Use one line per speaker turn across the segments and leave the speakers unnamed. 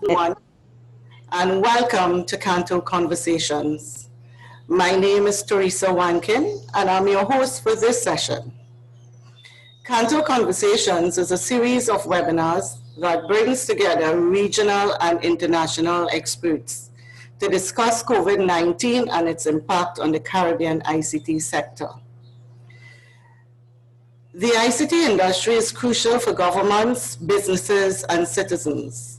Everyone, and welcome to CANTO Conversations. My name is Teresa Wankin, and I'm your host for this session. CANTO Conversations is a series of webinars that brings together regional and international experts to discuss COVID-19 and its impact on the Caribbean ICT sector. The ICT industry is crucial for governments, businesses, and citizens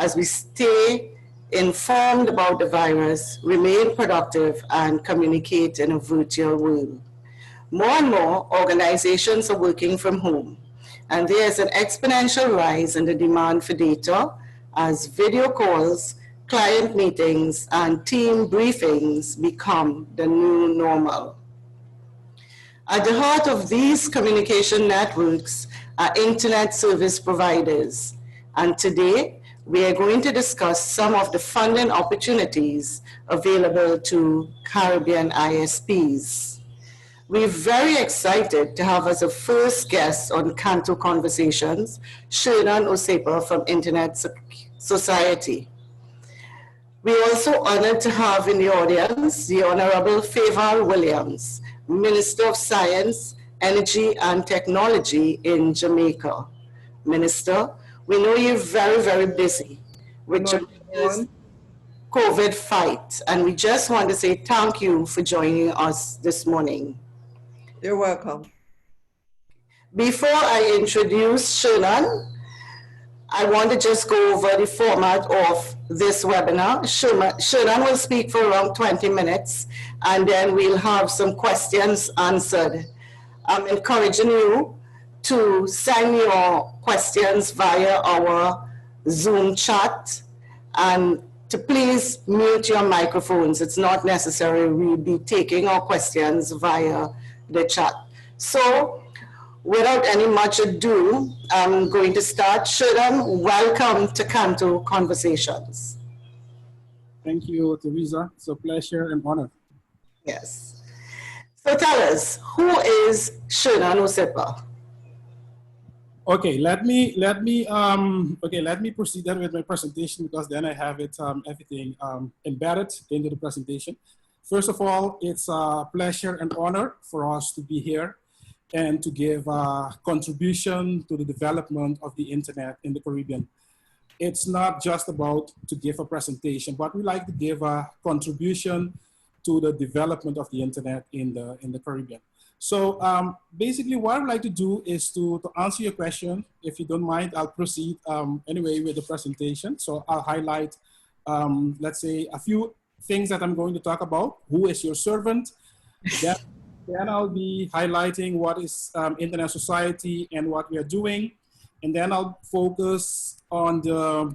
as we stay informed about the virus, remain productive, and communicate in a virtual world. More and more organizations are working from home, and there is an exponential rise in the demand for data as video calls, client meetings, and team briefings become the new normal. At the heart of these communication networks are internet service providers, and today we are going to discuss some of the funding opportunities available to Caribbean ISPs. We're very excited to have as a first guest on CANTO Conversations, Shernon Osepa from Internet Society. We're also honored to have in the audience the Honorable Faval Williams, Minister of Science, Energy and Technology in Jamaica. Minister, we know you're very, very busy with Jamaica's COVID fight, and we just want to say thank you for joining us this morning.
You're welcome.
Before I introduce Shernon, I want to just go over the format of this webinar. Shernon will speak for around 20 minutes, and then we'll have some questions answered. I'm encouraging you to send your questions via our Zoom chat, and to please mute your microphones. It's not necessary. We'll be taking our questions via the chat. So, without any much ado, I'm going to start. Shernon, welcome to CANTO Conversations.
Thank you, Teresa. It's a pleasure and honor.
Yes. So tell us, who is Shernon Osepa?
Okay, let me proceed then with my presentation, because then I have it everything embedded into the presentation. First of all, it's a pleasure and honor for us to be here and to give a contribution to the development of the internet in the Caribbean. It's not just about to give a presentation, but we like to give a contribution to the development of the internet in the Caribbean. So basically what I'd like to do is to answer your question. If you don't mind, I'll proceed anyway with the presentation. So I'll highlight, let's say, a few things that I'm going to talk about. Who is your servant? Then I'll be highlighting what is Internet Society and what we are doing. And then I'll focus on the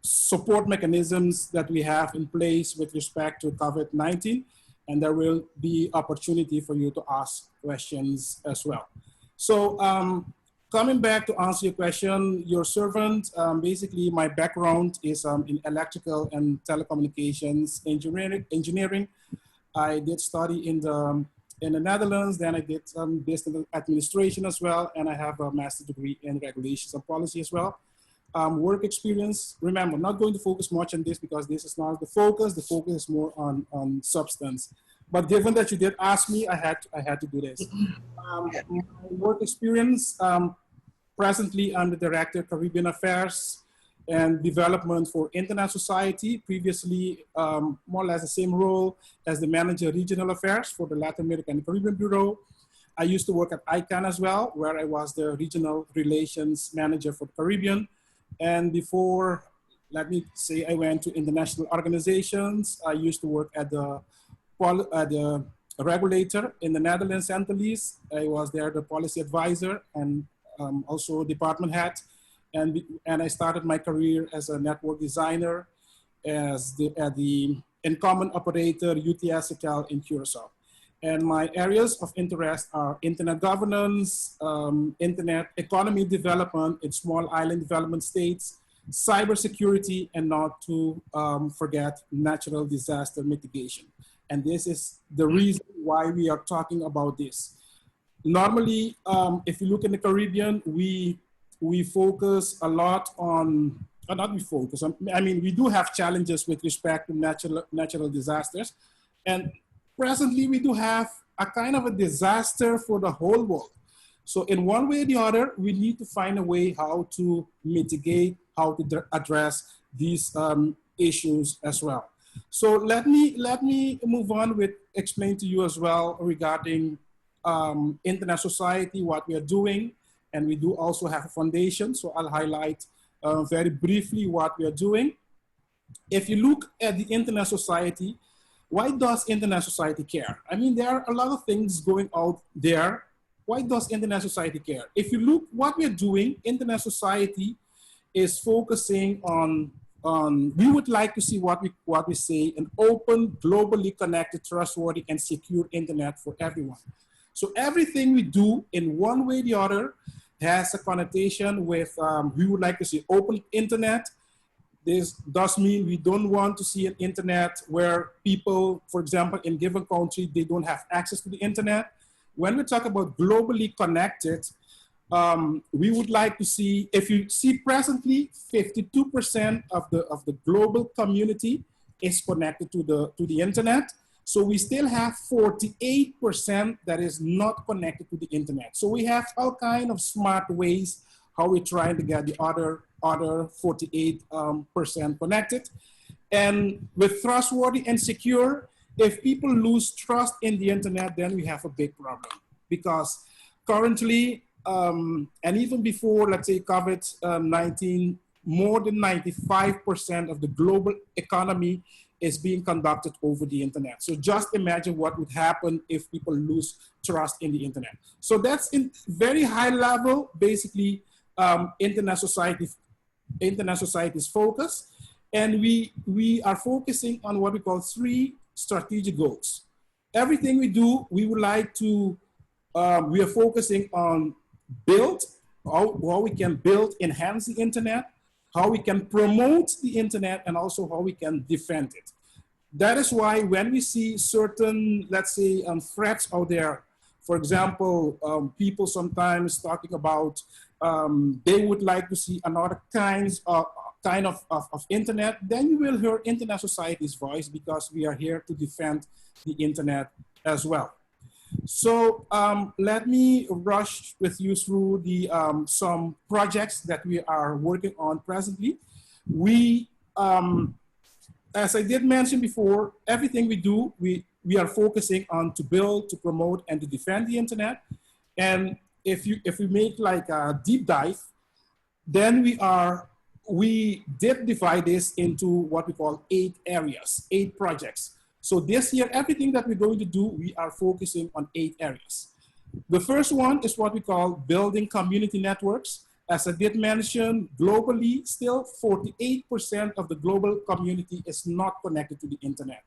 support mechanisms that we have in place with respect to COVID-19. And there will be opportunity for you to ask questions as well. So coming back to answer your question, your servant, basically my background is in electrical and telecommunications engineering. I did study in the Netherlands, then I did some business administration as well, and I have a master's degree in regulations and policy as well. Work experience, remember, I'm not going to focus much on this because this is not the focus is more on substance. But given that you did ask me, I had to do this. My work experience, presently I'm the Director of Caribbean Affairs and Development for Internet Society, previously more or less the same role as the Manager Regional Affairs for the Latin American and Caribbean Bureau. I used to work at ICANN as well, where I was the Regional Relations Manager for the Caribbean. And before, let me say, I went to international organizations. I used to work at the regulator in the Netherlands, Antilles. I was there the policy advisor and also department head. And I started my career as a network designer at the incumbent operator UTS Hotel in Curacao. And my areas of interest are internet governance, internet economy development in small island development states, cybersecurity, and not to forget natural disaster mitigation. And this is the reason why we are talking about this. Normally, if you look in the Caribbean, we focus a lot on not we focus on, I mean, we do have challenges with respect to natural disasters. And presently we do have a kind of a disaster for the whole world. So in one way or the other, we need to find a way how to mitigate, how to address these issues as well. So let me move on with explain to you as well regarding internet society, what we are doing, and we do also have a foundation. So I'll highlight very briefly what we are doing. If you look at the internet society, why does internet society care? I mean, there are a lot of things going out there. Why does internet society care? If you look what we're doing, internet society is focusing on we would like to see what we say, an open, globally connected, trustworthy, and secure internet for everyone. So everything we do in one way or the other has a connotation with, we would like to see open internet. This does mean we don't want to see an internet where people, for example, in given country, they don't have access to the internet. When we talk about globally connected, we would like to see, if you see presently, 52% of the global community is connected to the internet. So we still have 48% that is not connected to the internet. So we have all kind of smart ways how we're trying to get the other 48% connected. And with trustworthy and secure, if people lose trust in the internet, then we have a big problem. Because currently, and even before, let's say COVID-19, more than 95% of the global economy is being conducted over the internet. So just imagine what would happen if people lose trust in the internet. So that's in very high level, basically, internet society's focus. And we are focusing on what we call 3 strategic goals. Everything we do, we would like to, we are focusing on build, how we can build, enhance the internet, how we can promote the internet, and also how we can defend it. That is why when we see certain, let's say, threats out there, for example, people sometimes talking about they would like to see another kind of internet, then you will hear internet society's voice, because we are here to defend the internet as well. So let me rush with you through the some projects that we are working on presently. We, as I did mention before, everything we do, we are focusing on to build, to promote, and to defend the internet. And if we make like a deep dive, then we did divide this into what we call 8 areas, 8 projects. So this year, everything that we're going to do, we are focusing on 8 areas. The first one is what we call building community networks. As I did mention, globally, still 48% of the global community is not connected to the internet.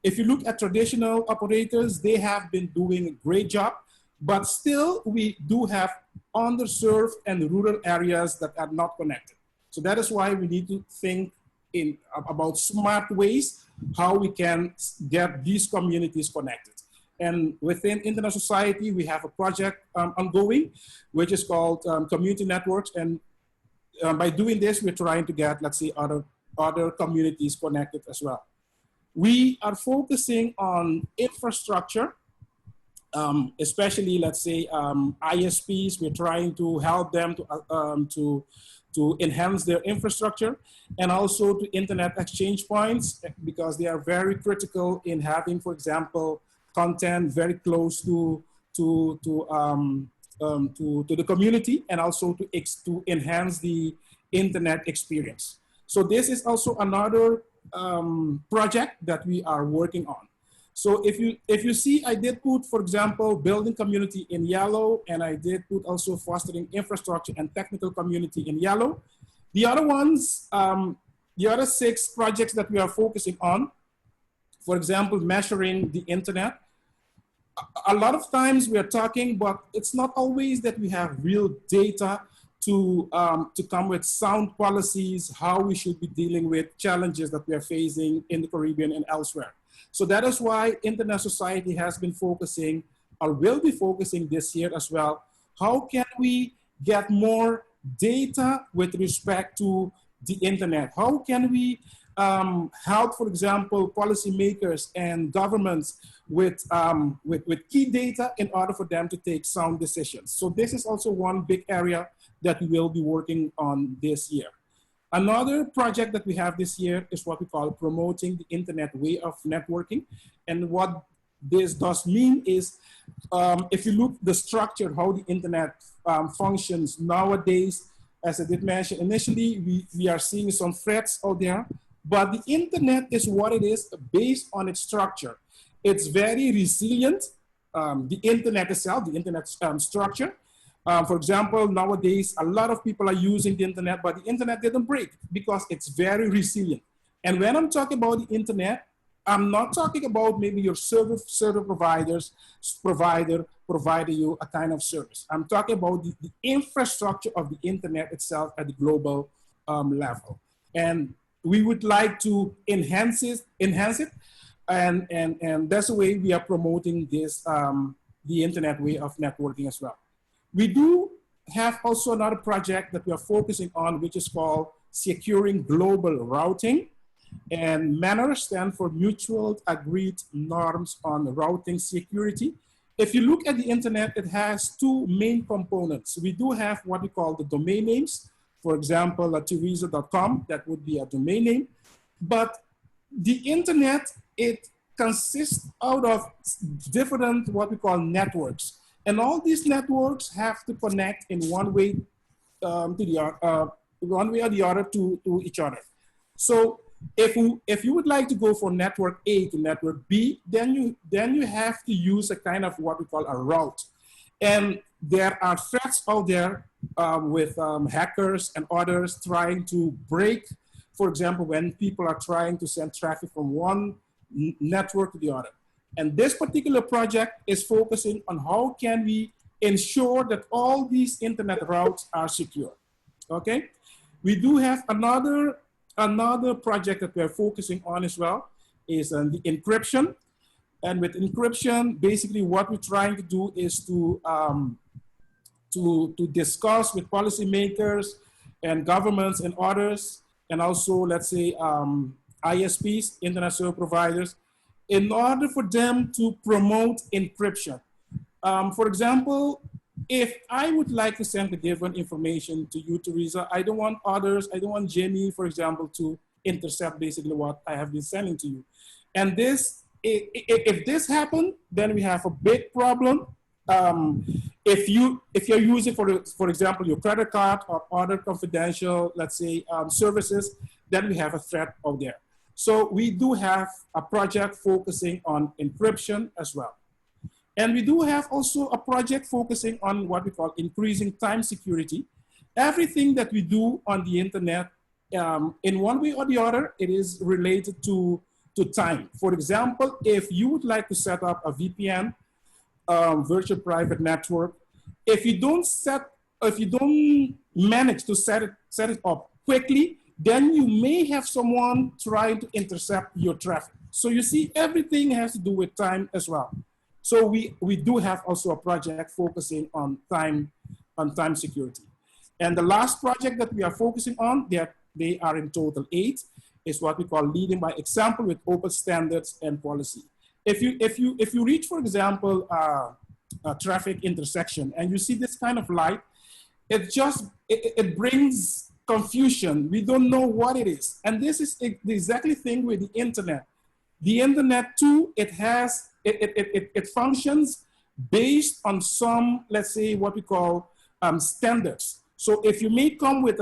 If you look at traditional operators, they have been doing a great job, but still we do have underserved and rural areas that are not connected. So that is why we need to think about smart ways how we can get these communities connected. And within Internet Society, we have a project ongoing, which is called Community Networks. And by doing this, we're trying to get, let's say, other communities connected as well. We are focusing on infrastructure, especially, let's say, ISPs. We're trying to help them to enhance their infrastructure, and also to internet exchange points, because they are very critical in having, for example, content very close to the community, and also to enhance the internet experience. So this is also another project that we are working on. So if you see, I did put, for example, building community in yellow, and I did put also fostering infrastructure and technical community in yellow. The other ones, the other 6 projects that we are focusing on, for example, measuring the internet. A lot of times we are talking, but it's not always that we have real data to come with sound policies, how we should be dealing with challenges that we are facing in the Caribbean and elsewhere. So that is why Internet Society has been focusing, or will be focusing this year as well. How can we get more data with respect to the internet? How can we help, for example, policymakers and governments with key data in order for them to take sound decisions? So this is also one big area that we will be working on this year. Another project that we have this year is what we call promoting the internet way of networking. And what this does mean is, if you look the structure, how the internet functions nowadays, as I did mention, initially we are seeing some threats out there, but the internet is what it is based on its structure. It's very resilient, the internet itself, the internet structure. For example, nowadays, a lot of people are using the internet, but the internet didn't break because it's very resilient. And when I'm talking about the internet, I'm not talking about maybe your server provider you a kind of service. I'm talking about the infrastructure of the internet itself at the global level. And we would like to enhance it, and that's the way we are promoting this, the internet way of networking as well. We do have also another project that we are focusing on, which is called Securing Global Routing. And MANNER stands for Mutual Agreed Norms on Routing Security. If you look at the internet, it has two main components. We do have what we call the domain names. For example, Teresa.com, that would be a domain name. But the internet, it consists out of different what we call networks. And all these networks have to connect in one way or the other to each other. So if you would like to go from network A to network B, then you have to use a kind of what we call a route. And there are threats out there with hackers and others trying to break, for example, when people are trying to send traffic from one network to the other. And this particular project is focusing on how can we ensure that all these internet routes are secure, okay? We do have another project that we're focusing on as well is the encryption. And with encryption, basically what we're trying to do is to discuss with policymakers and governments and others, and also let's say ISPs, internet service providers, in order for them to promote encryption. For example, if I would like to send a given information to you, Teresa, I don't want others, I don't want Jenny, for example, to intercept basically what I have been sending to you. And this, if this happens, then we have a big problem. If you're using, for example, your credit card or other confidential, let's say, services, then we have a threat out there. So we do have a project focusing on encryption as well. And we do have also a project focusing on what we call increasing time security. Everything that we do on the internet, in one way or the other, it is related to time. For example, if you would like to set up a VPN, virtual private network, if you don't manage to set it up quickly, then you may have someone trying to intercept your traffic. So you see, everything has to do with time as well. So we do have also a project focusing on time security. And the last project that we are focusing on, they are in total 8, is what we call leading by example with open standards and policy. If you reach, for example, a traffic intersection and you see this kind of light, it brings confusion. We don't know what it is. And this is the exactly thing with the internet. The internet too, it functions based on some, let's say, what we call standards. So if you may come with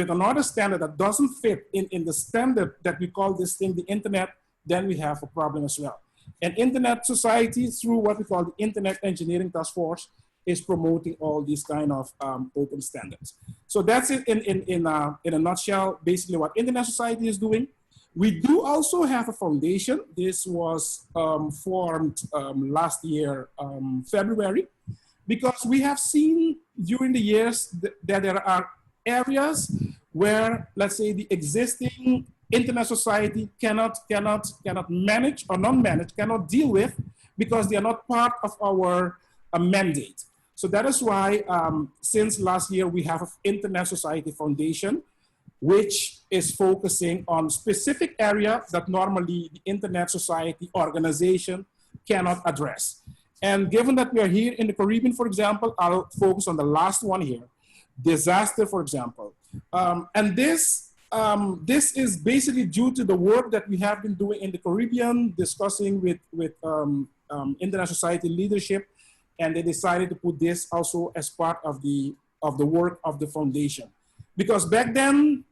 another standard that doesn't fit in the standard that we call this thing the internet, then we have a problem as well. And Internet Society, through what we call the Internet Engineering Task Force, is promoting all these kind of open standards. So that's it in a nutshell, basically what Internet Society is doing. We do also have a foundation. This was formed last year, February, because we have seen during the years that there are areas where, let's say, the existing Internet Society cannot manage or non-manage, cannot deal with, because they are not part of our mandate. So that is why since last year we have an Internet Society Foundation. which is focusing on specific area that normally the Internet Society organization cannot address. And given that we are here in the Caribbean, for example, I'll focus on the last one here, disaster, for example. And this is basically due to the work that we have been doing in the Caribbean, discussing with Internet Society leadership, and they decided to put this also as part of the work of the foundation. Because back then,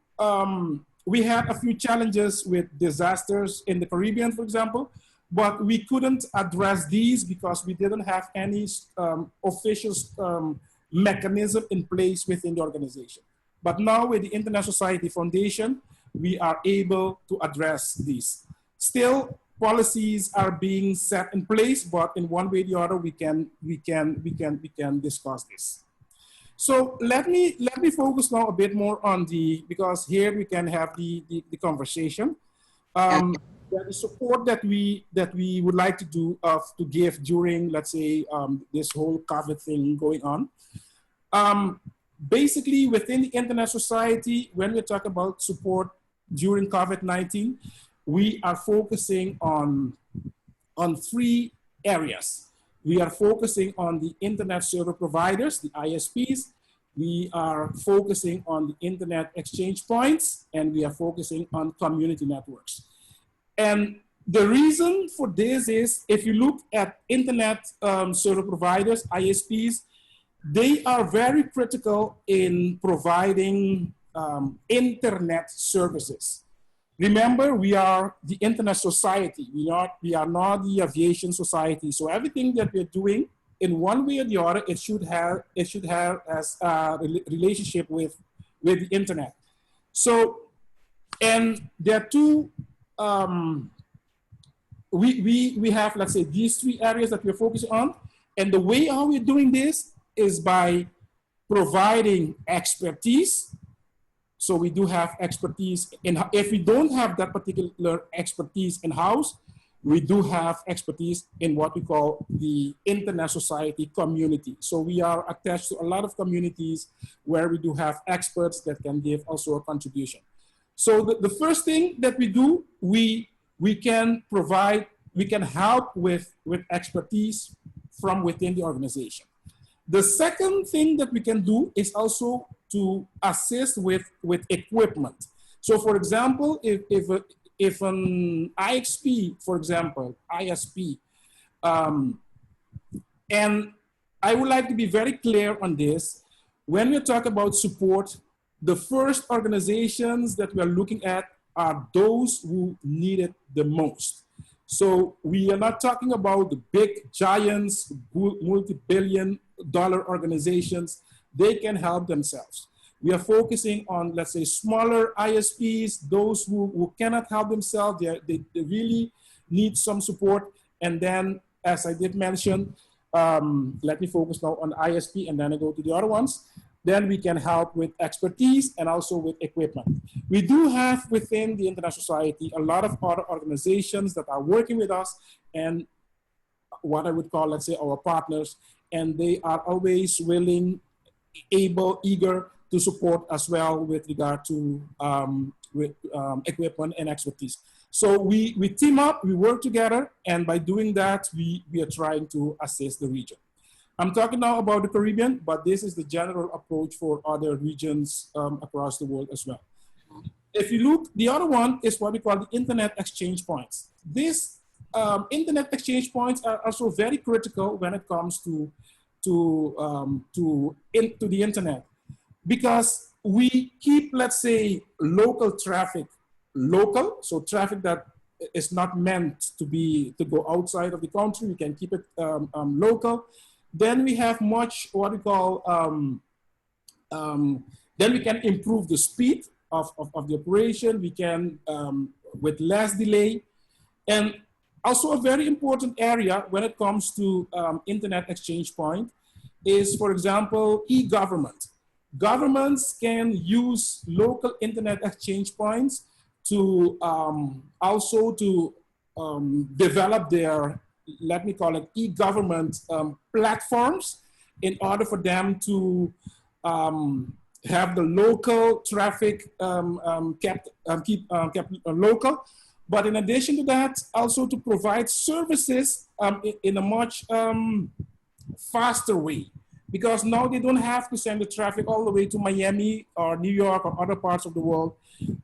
we had a few challenges with disasters in the Caribbean, for example, but we couldn't address these because we didn't have any official mechanism in place within the organization. But now with the Internet Society Foundation, we are able to address these. Still, policies are being set in place, but in one way or the other, we can discuss this. So let me focus now a bit more on because here we can have the conversation. The support that we would like to do to give during, let's say, this whole COVID thing going on. Basically, within the Internet Society, when we talk about support during COVID-19, we are focusing on 3 areas. We are focusing on the internet service providers, the ISPs. We are focusing on the internet exchange points, and we are focusing on community networks. And the reason for this is, if you look at internet service providers, ISPs, they are very critical in providing internet services. Remember, we are the Internet Society. We are not the aviation society. So everything that we're doing, in one way or the other, it should have as a relationship with the internet. So, and there are 2. We have, let's say, these 3 areas that we're focusing on, and the way how we're doing this is by providing expertise. So we do have expertise if we don't have that particular expertise in-house, we do have expertise in what we call the Internet Society community. So we are attached to a lot of communities where we do have experts that can give also a contribution. So the first thing that we do, we can help with expertise from within the organization. The second thing that we can do is also to assist with equipment. So for example, if an IXP, for example, ISP, and I would like to be very clear on this, when we talk about support, the first organizations that we are looking at are those who need it the most. So we are not talking about the big giants, multi-billion-dollar organizations. They can help themselves. We are focusing on, let's say, smaller ISPs, those who cannot help themselves. They really need some support. And then, as I did mention, let me focus now on ISP and then I go to the other ones. Then we can help with expertise and also with equipment. We do have within the Internet Society a lot of other organizations that are working with us and what I would call, let's say, our partners, and they are always willing, able, eager to support as well with regard to equipment and expertise. So we team up, we work together, and by doing that, we are trying to assist the region. I'm talking now about the Caribbean, but this is the general approach for other regions across the world as well. If you look, the other one is what we call the internet exchange points. These internet exchange points are also very critical when it comes to the internet, because we keep, let's say, local traffic local, so traffic that is not meant to go outside of the country, we can keep it local. Then we have much what we call, then we can improve the speed of the operation. We can, with less delay. And also a very important area when it comes to internet exchange point is, for example, e-government. Governments can use local internet exchange points to also to develop their, let me call it, e-government platforms in order for them to have the local traffic kept local. But in addition to that, also to provide services in a much faster way. Because now they don't have to send the traffic all the way to Miami or New York or other parts of the world,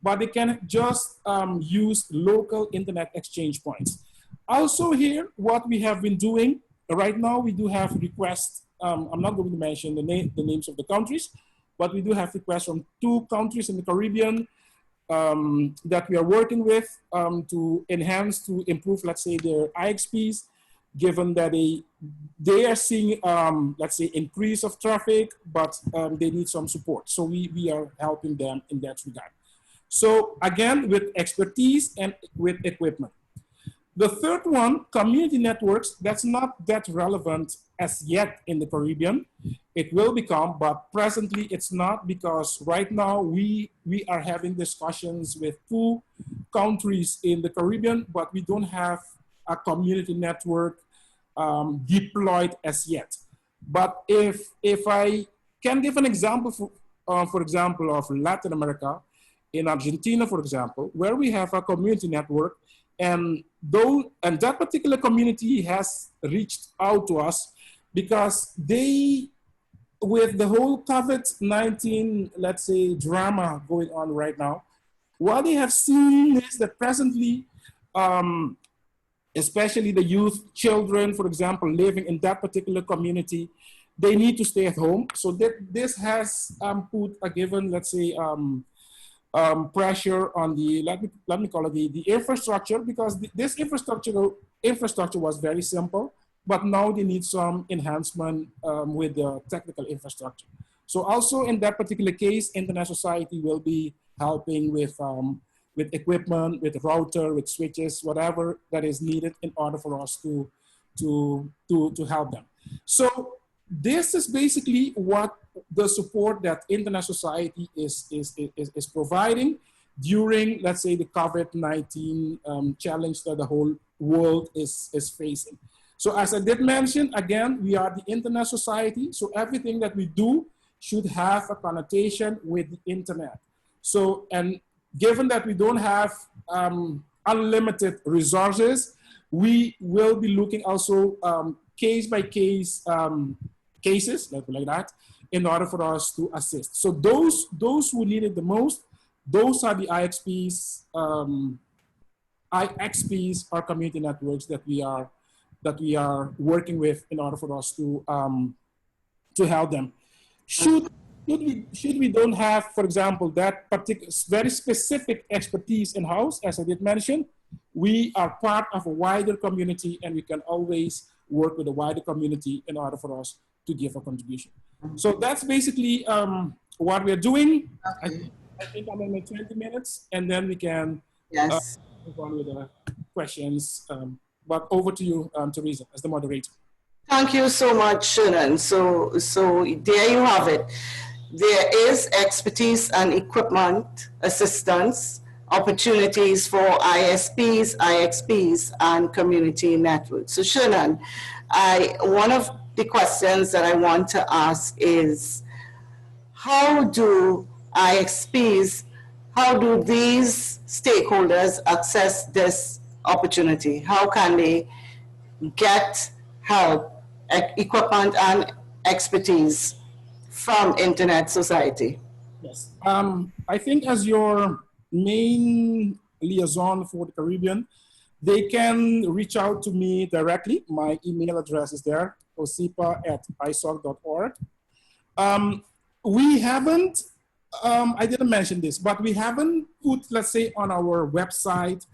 but they can just use local internet exchange points. Also here, what we have been doing, right now we do have requests. I'm not going to mention the names of the countries, but we do have requests from 2 countries in the Caribbean that we are working with to enhance, to improve, let's say, their IXPs, given that they are seeing, let's say, increase of traffic, but they need some support. So we are helping them in that regard. So again, with expertise and with equipment. The third one, community networks, that's not that relevant as yet in the Caribbean. It will become, but presently it's not, because right now we are having discussions with 2 countries in the Caribbean, but we don't have a community network deployed as yet. But if I can give an example, for example, of Latin America, in Argentina, for example, where we have a community network, and that particular community has reached out to us because they, with the whole COVID-19, let's say, drama going on right now, what they have seen is that presently, especially the youth, children, for example, living in that particular community, they need to stay at home. So this has put a given, let's say, pressure on the, let me call it the infrastructure, because this infrastructure was very simple, but now they need some enhancement with the technical infrastructure. So also in that particular case, Internet Society will be helping with equipment, with router, with switches, whatever that is needed in order for us to help them. So this is basically what the support that Internet Society is providing during, let's say, the COVID-19 challenge that the whole world is facing. So as I did mention, again, we are the Internet Society, so everything that we do should have a connotation with the internet. So, and given that we don't have unlimited resources, we will be looking also case by case cases, like that, in order for us to assist. So those who need it the most, those are the IXPs, IXPs, or community networks that we are working with in order for us to help them. Should we don't have, for example, that particular very specific expertise in-house, as I did mention, we are part of a wider community, and we can always work with a wider community in order for us to give a contribution. So that's basically what we're doing. Okay. I think I'm in my 20 minutes, and then we can move on with the questions. But over to you, Teresa, as the moderator.
Thank you so much, Shernon. So there you have it. There is expertise and equipment assistance, opportunities for ISPs, IXPs, and community networks. So Shernon, one of the questions that I want to ask is, how do IXPs, how do these stakeholders access this opportunity? How can they get help, equipment, and expertise from Internet Society?
Yes, I think as your main liaison for the Caribbean, they can reach out to me directly. My email address is there, osepa@isoc.org. We haven't, I didn't mention this, but we haven't put, let's say, on our website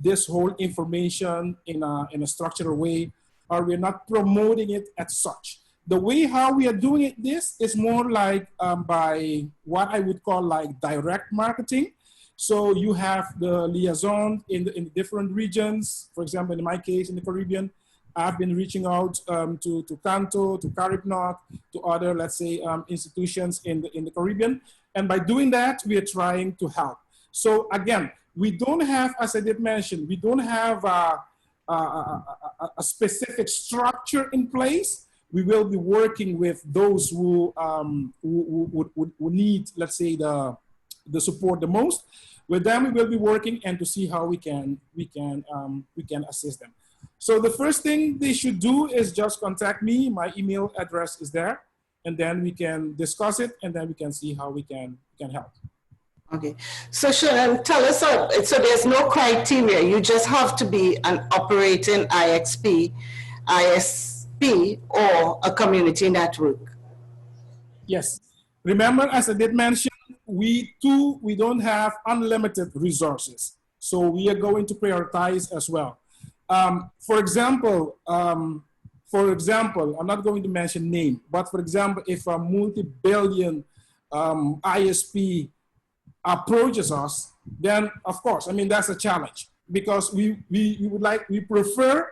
this whole information in a structured way, or we're not promoting it as such. The way how we are doing this is more like by what I would call like direct marketing. So you have the liaison in the different regions. For example, in my case, in the Caribbean, I've been reaching out to CANTO, to CARIBNOC, to other, let's say, institutions in the Caribbean. And by doing that, we are trying to help. So again, we don't have, as I did mention, we don't have a specific structure in place, we will be working with those who need, let's say, the support the most. With them, we will be working and to see how we can assist them. So the first thing they should do is just contact me. My email address is there, and then we can discuss it, and then we can see how we can help.
Okay, so Shernon, tell us, so there's no criteria. You just have to be an operating IXP, ISP, or a community network.
Yes. Remember, as I did mention, we don't have unlimited resources. So we are going to prioritize as well. For example, I'm not going to mention name, but for example, if a multi-billion ISP approaches us, then of course, I mean, that's a challenge, because we prefer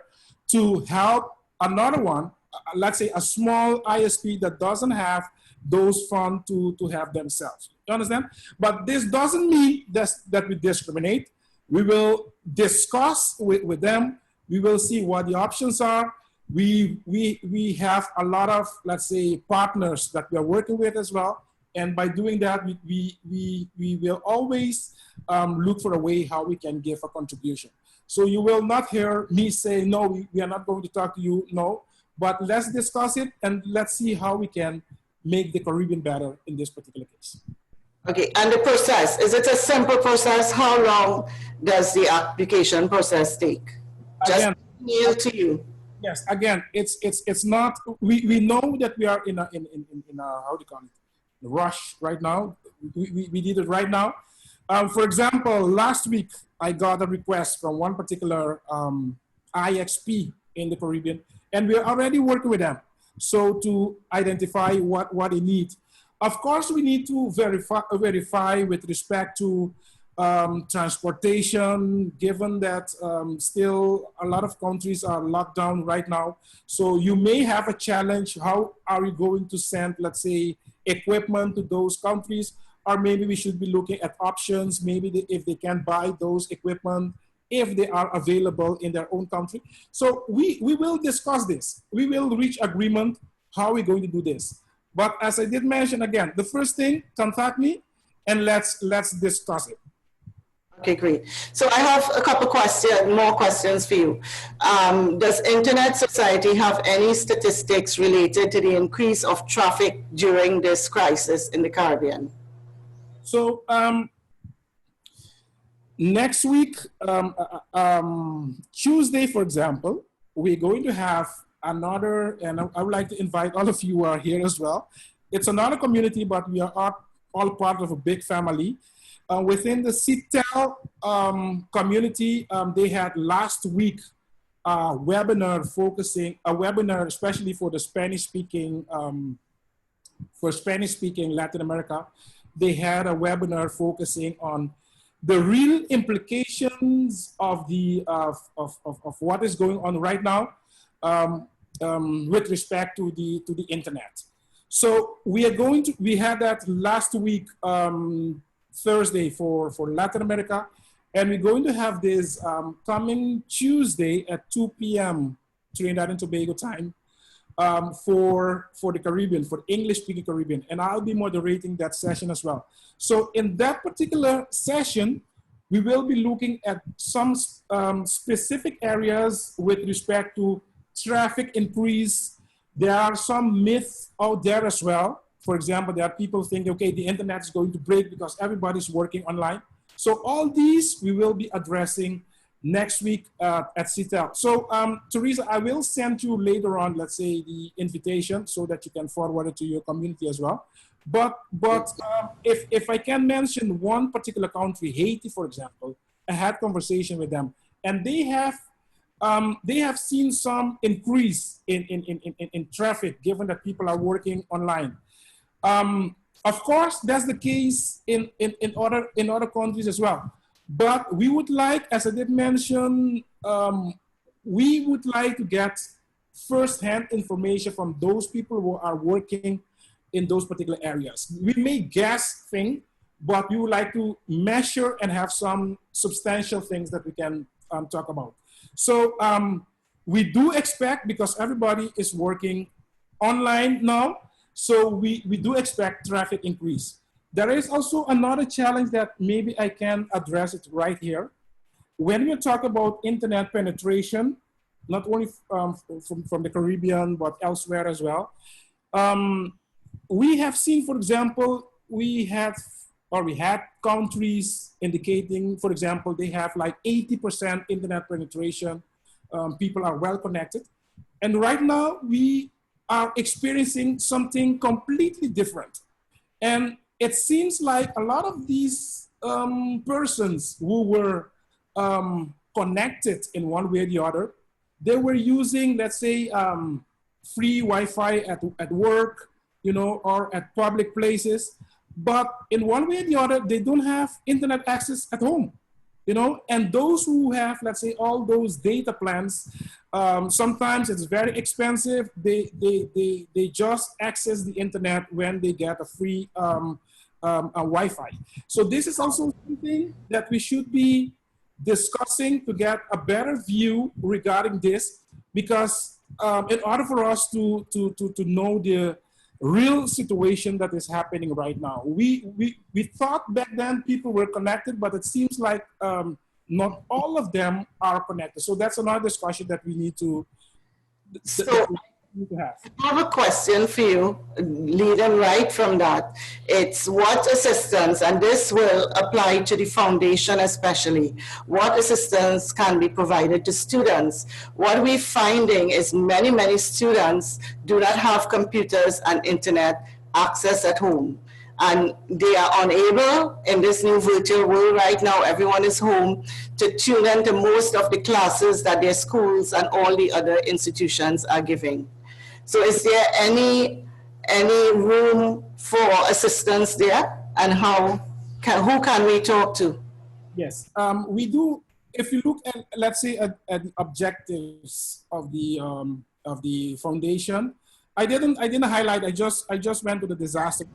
to help another one, let's say a small ISP that doesn't have those funds to have themselves. You understand? But this doesn't mean that we discriminate. We will discuss with them. We will see what the options are. We have a lot of, let's say, partners that we are working with as well. And by doing that, we will always look for a way how we can give a contribution. So you will not hear me say, no, we are not going to talk to you, no. But let's discuss it and let's see how we can make the Caribbean better in this particular case.
Okay, and the process, is it a simple process? How long does the application process take? Just email to you.
Yes, again, it's not, we know that we are in a how do you call it, rush right now. We did it right now. For example, last week, I got a request from one particular IXP in the Caribbean, and we're already working with them. So to identify what they need. Of course, we need to verify with respect to transportation, given that still a lot of countries are locked down right now. So you may have a challenge. How are we going to send, let's say, equipment to those countries? Or maybe we should be looking at options, maybe if they can buy those equipment, if they are available in their own country. So we will discuss this. We will reach agreement how we're going to do this. But as I did mention again, the first thing, contact me and let's discuss it.
Okay, great. So I have a couple more questions for you. Does Internet Society have any statistics related to the increase of traffic during this crisis in the Caribbean?
So next week, Tuesday, for example, we're going to have another, and I would like to invite all of you who are here as well. It's another community, but we are all part of a big family. Within the CITEL community, they had last week a webinar especially for the Spanish-speaking, Latin America. They had a webinar focusing on the real implications of what is going on right now with respect to the internet. So we had that last week, Thursday for Latin America, and we're going to have this coming Tuesday at 2 p.m. Trinidad and Tobago time for the Caribbean, for English-speaking Caribbean, and I'll be moderating that session as well. So in that particular session, we will be looking at some specific areas with respect to traffic increase. There are some myths out there as well. For example, there are people thinking, okay, the internet is going to break because everybody's working online. So all these we will be addressing next week at CITEL. So Teresa, I will send you later on, let's say, the invitation so that you can forward it to your community as well. But if I can mention one particular country, Haiti, for example, I had conversation with them, and they have seen some increase in traffic, given that people are working online. Of course, that's the case in other countries as well. But we would like, as I did mention, we would like to get first-hand information from those people who are working in those particular areas. We may guess things, but we would like to measure and have some substantial things that we can talk about. So we do expect, because everybody is working online now, so we do expect traffic increase. There is also another challenge that maybe I can address it right here. When we talk about internet penetration, not only from the Caribbean, but elsewhere as well, we have seen, for example, we had countries indicating, for example, they have like 80% internet penetration. People are well connected. And right now we are experiencing something completely different. And it seems like a lot of these persons who were connected in one way or the other, they were using, let's say, free Wi-Fi at work, you know, or at public places. But in one way or the other, they don't have internet access at home, you know. And those who have, let's say, all those data plans, sometimes it's very expensive. They just access the internet when they get a free Wi-Fi. So this is also something that we should be discussing to get a better view regarding this, because in order for us to know the real situation that is happening right now. We thought back then people were connected, but it seems like not all of them are connected. So that's another discussion that we need to have.
I have a question for you, leading right from that. It's what assistance, and this will apply to the foundation especially, what assistance can be provided to students? What we're finding is many students do not have computers and internet access at home. And they are unable in this new virtual world right now, everyone is home, to tune into most of the classes that their schools and all the other institutions are giving. So is there any room for assistance there, and who can we talk to?
Yes, we do. If you look at, let's say, at the objectives of the foundation, I didn't highlight. I just went to the disaster,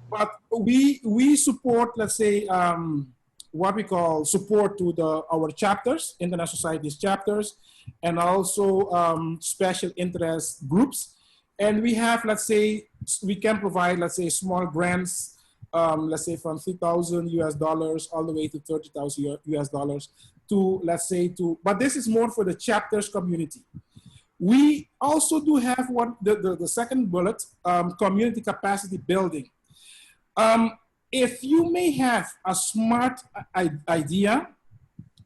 but we support, let's say, what we call support to our chapters, International Societies chapters, and also special interest groups. And we have, let's say, we can provide, let's say, small grants, let's say from $3,000 all the way to $30,000 to, let's say, but this is more for the chapters community. We also do have the second bullet, community capacity building. If you may have a smart idea,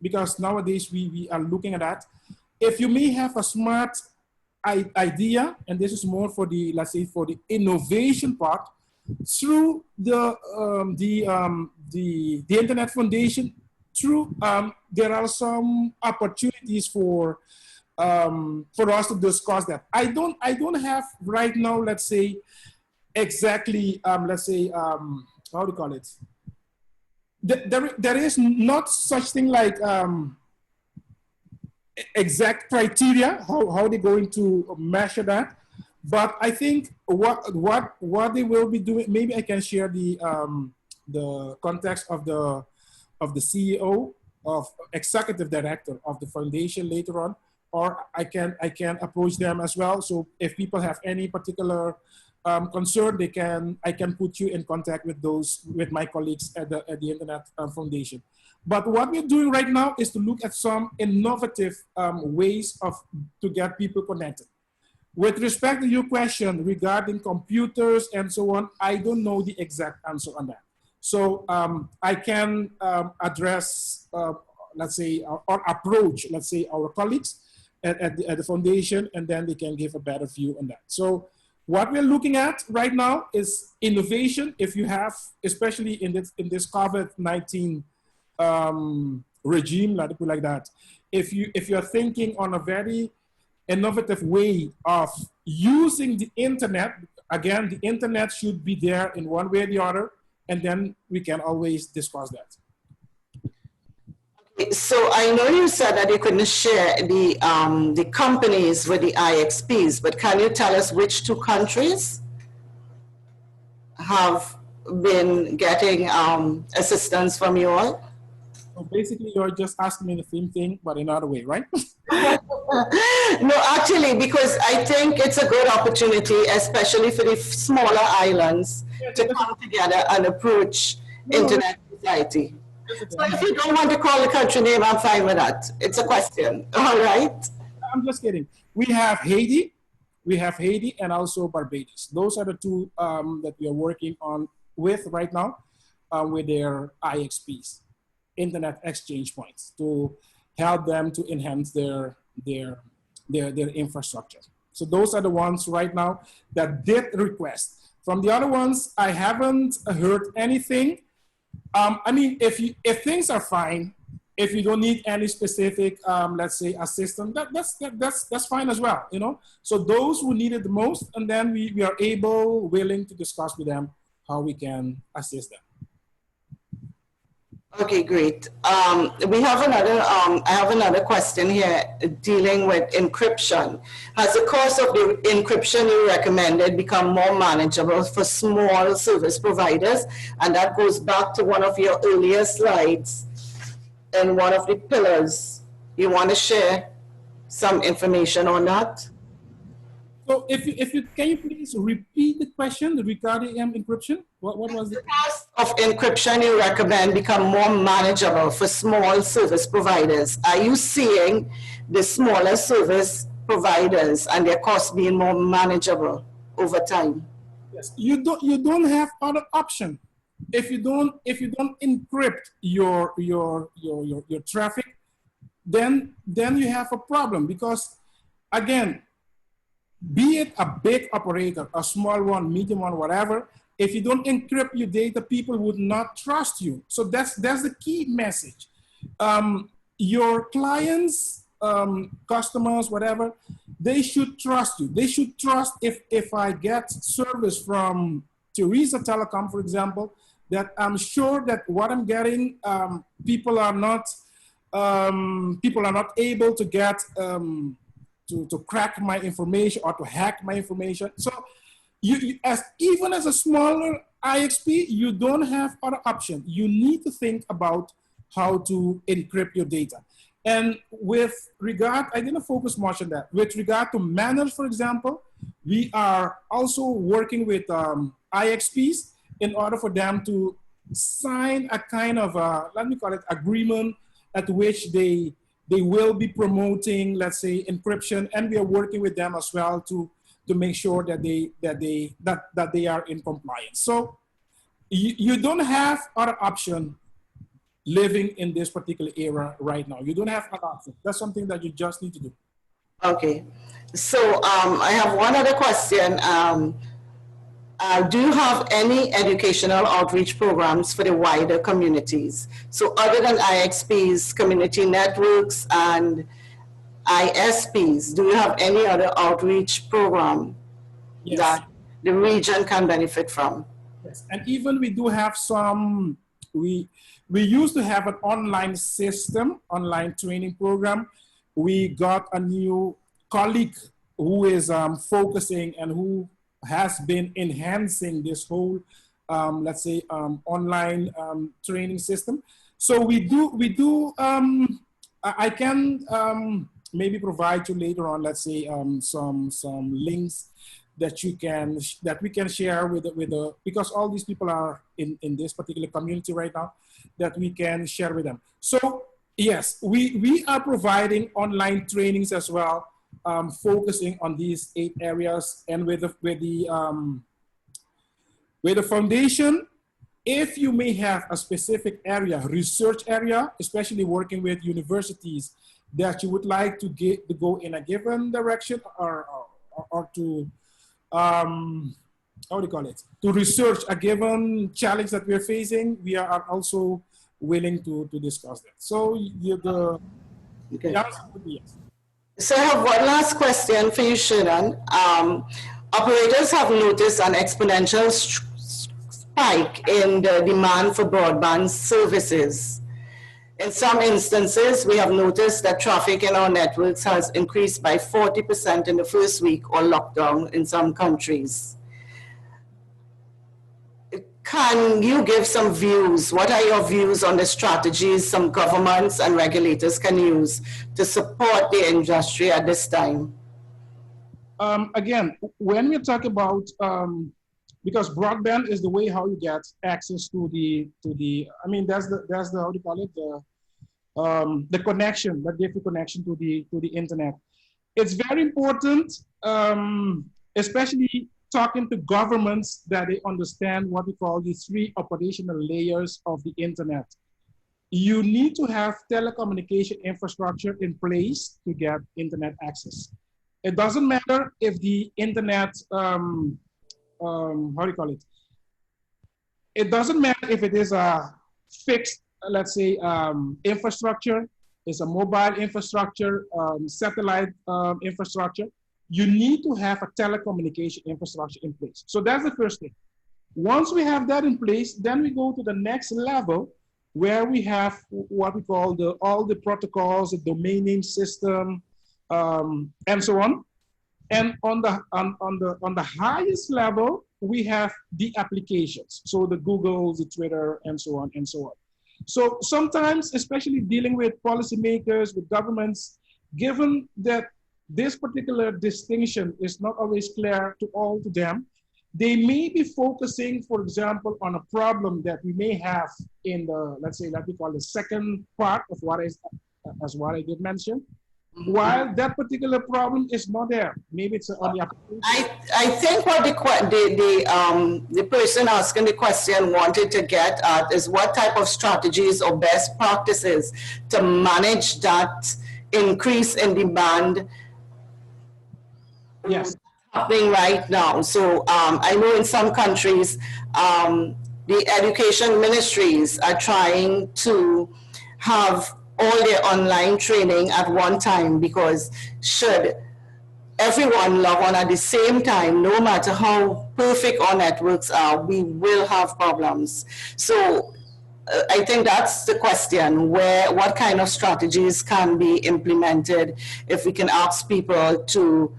because nowadays we are looking at that, if you may have a smart idea, and this is more for the, let's say, for the innovation part, through the Internet Foundation, there are some opportunities for us to discuss that. I don't have right now, let's say, exactly, let's say, how do you call it? There is not such thing like exact criteria, how they're going to measure that. But I think what they will be doing, maybe I can share the context of the CEO, of executive director of the foundation later on, or I can approach them as well. So if people have any particular concern, I can put you in contact with my colleagues at the Internet Foundation. But what we're doing right now is to look at some innovative ways to get people connected. With respect to your question regarding computers and so on, I don't know the exact answer on that. So I can address, let's say, or approach, let's say, our colleagues at the foundation, and then they can give a better view on that. So what we're looking at right now is innovation. If you have, especially in this COVID-19 regime, let it put like that, if you're thinking on a very innovative way of using the internet, again, the internet should be there in one way or the other, and then we can always discuss that.
So I know you said that you couldn't share the companies with the IXPs, but can you tell us which two countries have been getting assistance from you all?
So basically, you're just asking me the same thing, but in another way, right?
No, actually, because I think it's a good opportunity, especially for the smaller islands, to come together and approach internet society. So if you don't want to call the country name, I'm fine with that. It's a question. All right.
I'm just kidding. We have Haiti, and also Barbados. Those are the two that we are working on with right now with their IXPs, Internet Exchange Points, to help them to enhance their infrastructure. So those are the ones right now that did request. From the other ones, I haven't heard anything. I mean, if things are fine, if you don't need any specific, let's say, assistance, that's fine as well, you know. So those who need it the most, and then we are willing to discuss with them how we can assist them.
Okay, great. We have another, I have another question here dealing with encryption. Has the cost of the encryption you recommended become more manageable for small service providers? And that goes back to one of your earlier slides and one of the pillars. You want to share some information on that?
So if you can you please repeat the question regarding encryption? What was it?
The cost of encryption you recommend become more manageable for small service providers. Are you seeing the smaller service providers and their costs being more manageable over time?
Yes, you don't have other option. If you don't encrypt your traffic, then you have a problem, because again, be it a big operator, a small one, medium one, whatever, if you don't encrypt your data, people would not trust you. So that's the key message. Your clients, customers, whatever, they should trust you. They should trust if I get service from Teresa Telecom, for example, that I'm sure that what I'm getting, people are not able to get to crack my information or to hack my information. So even as a smaller IXP, you don't have other option. You need to think about how to encrypt your data. And with regard, I didn't focus much on that. With regard to manners, for example, we are also working with IXPs in order for them to sign a kind of, let me call it, agreement at which they will be promoting, let's say, encryption, and we are working with them as well to make sure that they are in compliance. So you don't have other option living in this particular era right now. You don't have other option. That's something that you just need to do.
Okay. So I have one other question. Do you have any educational outreach programs for the wider communities? So other than IXPs, community networks, and ISPs, do you have any other outreach program that the region can benefit from?
Yes, and even we do have some, we used to have an online system, online training program. We got a new colleague who is focusing and who has been enhancing this whole, let's say, online training system. So we do, I can maybe provide you later on, let's say, some links that we can share with the, because all these people are in this particular community right now, that we can share with them. So yes, we are providing online trainings as well, focusing on these 8 areas, and with the foundation, if you may have a specific area, research area, especially working with universities, that you would like to go in a given direction or to, how do you call it? To research a given challenge that we're facing, we are also willing to discuss that. So the answer would be yes.
So I have one last question for you, Shernon. Operators have noticed an exponential spike in the demand for broadband services. In some instances, we have noticed that traffic in our networks has increased by 40% in the first week or lockdown in some countries. can you give some views? What are your views on the strategies some governments and regulators can use to support the industry at this time?
Again, when we talk about, because broadband is the way how you get access to the, I mean, that's the, how do you call it? The connection, that gives you connection to the internet. It's very important, especially talking to governments, that they understand what we call the 3 operational layers of the internet. You need to have telecommunication infrastructure in place to get internet access. It doesn't matter if the internet, how do you call it? It doesn't matter if it is a fixed, let's say, infrastructure, it's a mobile infrastructure, satellite infrastructure. You need to have a telecommunication infrastructure in place. So that's the first thing. Once we have that in place, then we go to the next level, where we have what we call all the protocols, the domain name system, and so on. And on the highest level, we have the applications. So the Googles, the Twitter, and so on and so on. So sometimes, especially dealing with policymakers, with governments, given that this particular distinction is not always clear to all to them, they may be focusing, for example, on a problem that we may have in the, let's say, that we call the second part of what I did mention, while that particular problem is not there. Maybe it's on the application.
I think what the person asking the question wanted to get at is what type of strategies or best practices to manage that increase in demand.
Yes.
Happening right now. So I know in some countries, the education ministries are trying to have all their online training at one time, because should everyone log on at the same time, no matter how perfect our networks are, we will have problems. So I think that's the question, what kind of strategies can be implemented if we can ask people to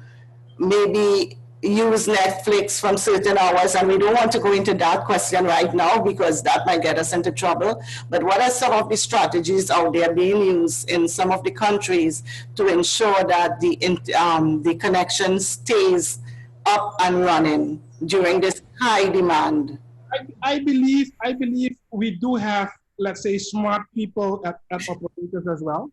maybe use Netflix from certain hours, and we don't want to go into that question right now because that might get us into trouble. But what are some of the strategies out there being used in some of the countries to ensure that the connection stays up and running during this high demand?
I believe we do have, let's say, smart people at operators as well.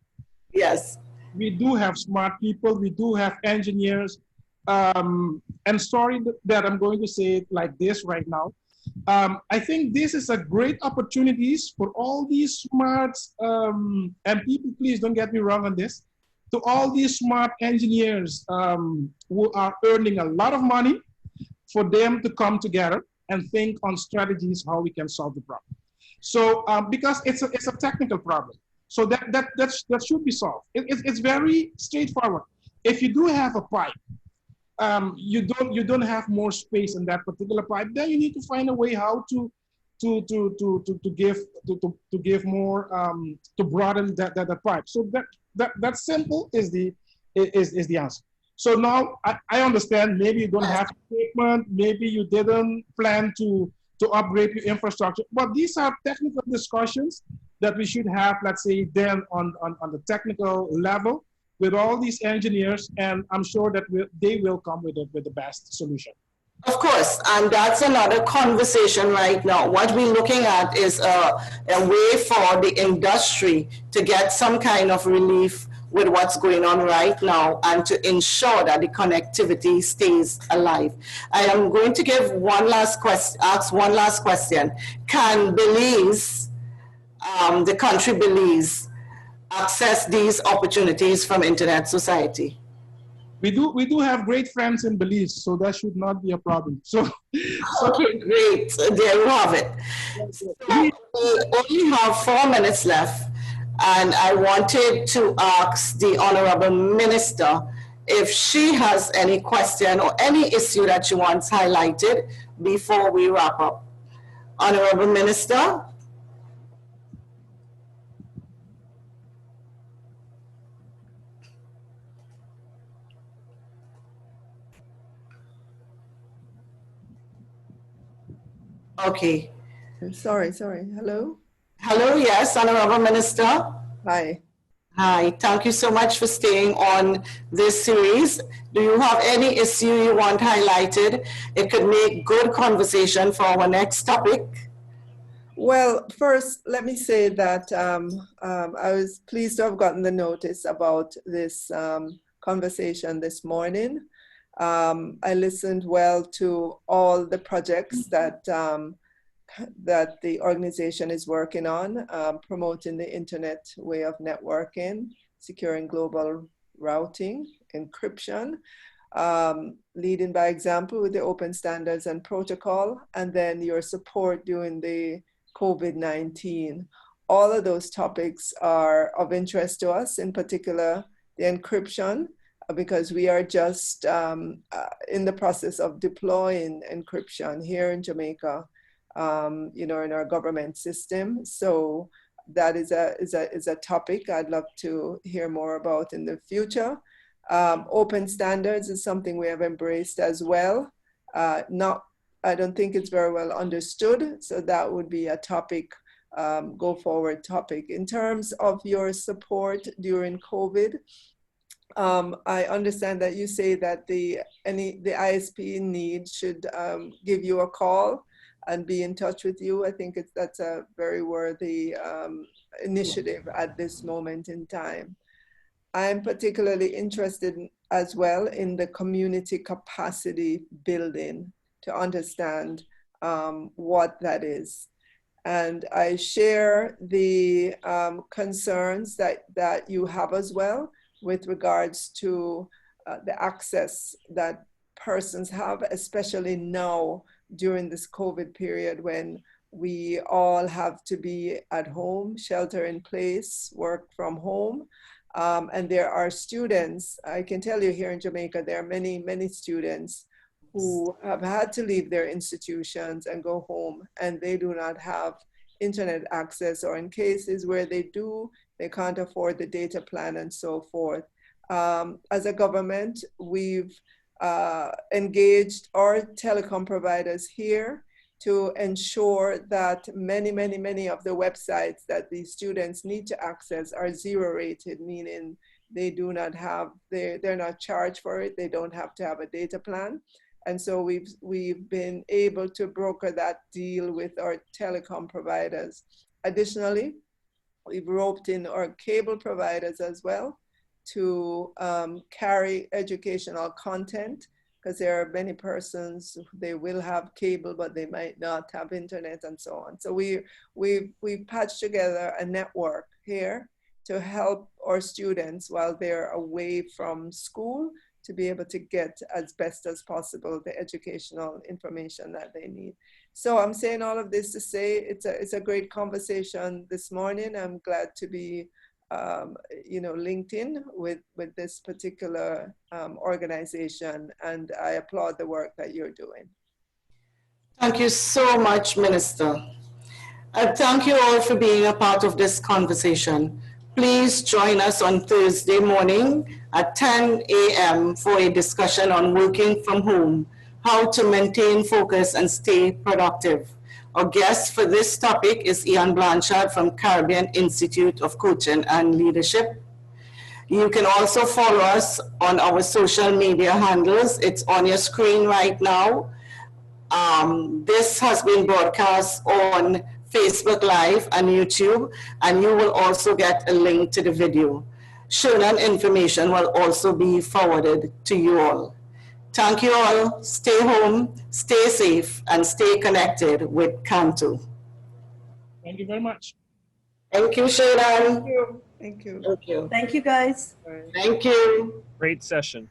Yes.
We do have smart people, we do have engineers. And sorry that I'm going to say it like this right now. I think this is a great opportunities for all these smart, and people, please don't get me wrong on this, to all these smart engineers who are earning a lot of money, for them to come together and think on strategies how we can solve the problem. So because it's a technical problem, so that should be solved. It's very straightforward. If you do have a pipe, you don't have more space in that particular pipe, then you need to find a way how to give more, to broaden that pipe. So that simple is the answer. So now I understand, maybe you don't have equipment, maybe you didn't plan to upgrade your infrastructure, but these are technical discussions that we should have, let's say, then on the technical level with all these engineers, and I'm sure that they will come with the best solution.
Of course, and that's another conversation right now. What we're looking at is a way for the industry to get some kind of relief with what's going on right now and to ensure that the connectivity stays alive. I am going to give ask one last question. Can Belize, the country Belize, access these opportunities from Internet Society?
We do have great friends in Belize, so that should not be a problem. So
okay, great. There you have it. So we only have 4 minutes left, and I wanted to ask the Honorable Minister if she has any question or any issue that she wants highlighted before we wrap up. Honorable Minister. Okay.
Sorry. Hello?
Hello, yes, Honorable Minister.
Hi.
Hi, thank you so much for staying on this series. Do you have any issue you want highlighted? It could make good conversation for our next topic.
Well, first, let me say that I was pleased to have gotten the notice about this conversation this morning. I listened well to all the projects that that the organization is working on, promoting the internet way of networking, securing global routing, encryption, leading by example with the open standards and protocol, and then your support during the COVID-19. All of those topics are of interest to us, in particular the encryption, because we are just in the process of deploying encryption here in Jamaica, you know, in our government system. So that is a topic I'd love to hear more about in the future. Open standards is something we have embraced as well. I don't think it's very well understood, so that would be a topic, go forward topic. In terms of your support during COVID, I understand that you say that the ISP in need should give you a call and be in touch with you. I think that's a very worthy initiative at this moment in time. I'm particularly interested as well in the community capacity building to understand what that is. And I share the concerns that you have as well with regards to the access that persons have, especially now during this COVID period when we all have to be at home, shelter in place, work from home. And there are students, I can tell you here in Jamaica, there are many, many students who have had to leave their institutions and go home, and they do not have internet access, or in cases where they do, they can't afford the data plan and so forth. As a government, we've engaged our telecom providers here to ensure that many of the websites that these students need to access are zero rated, meaning they do not have, they're not charged for it, they don't have to have a data plan. And so we've been able to broker that deal with our telecom providers. Additionally, we've roped in our cable providers as well to carry educational content, because there are many persons, they will have cable, but they might not have internet and so on. So we've patched together a network here to help our students while they're away from school to be able to get as best as possible the educational information that they need. So I'm saying all of this to say it's a great conversation this morning. I'm glad to be linked in with this particular organization, and I applaud the work that you're doing.
Thank you so much, Minister. Thank you all for being a part of this conversation. Please join us on Thursday morning at 10 a.m. for a discussion on working from home, how to maintain focus and stay productive. Our guest for this topic is Ian Blanchard from Caribbean Institute of Coaching and Leadership. You can also follow us on our social media handles. It's on your screen right now. This has been broadcast on Facebook Live and YouTube, and you will also get a link to the video. Shernon information will also be forwarded to you all. Thank you all. Stay home, stay safe, and stay connected with CANTO.
Thank you very much.
Thank you, Shernon.
Thank you.
Thank you.
Thank you, guys.
Thank you.
Great session.